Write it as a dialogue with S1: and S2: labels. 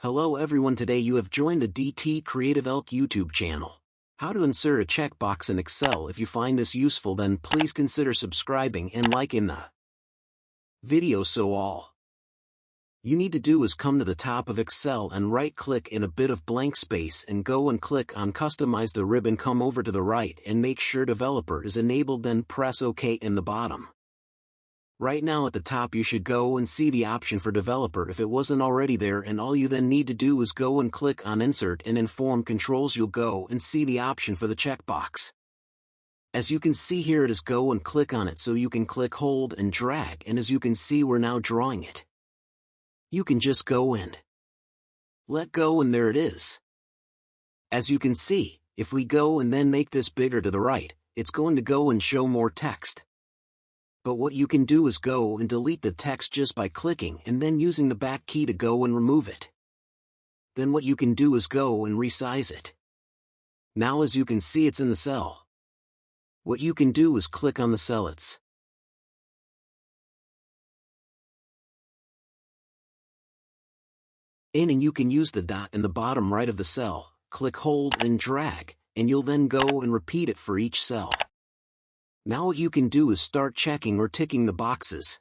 S1: Hello everyone, today you have joined the DT Creative Elk YouTube channel. How to insert a checkbox in Excel. If you find this useful, then please consider subscribing and liking the video. So all you need to do is come to the top of Excel and right-click in a bit of blank space and go and click on Customize the ribbon. Come over to the right and make sure Developer is enabled, then press OK in the bottom. Right now at the top you should go and see the option for Developer if it wasn't already there, and all you then need to do is go and click on Insert, and in Form Controls you'll go and see the option for the checkbox. As you can see here, it is go and click on it, so you can click, hold and drag, and as you can see we're now drawing it. You can just go and let go, and there it is. As you can see, if we go and then make this bigger to the right, it's going to go and show more text. But what you can do is go and delete the text just by clicking and then using the back key to go and remove it. Then what you can do is go and resize it. Now as you can see, it's in the cell. What you can do is click on the cell it's in, and you can use the dot in the bottom right of the cell, click, hold and drag, and you'll then go and repeat it for each cell. Now what you can do is start checking or ticking the boxes.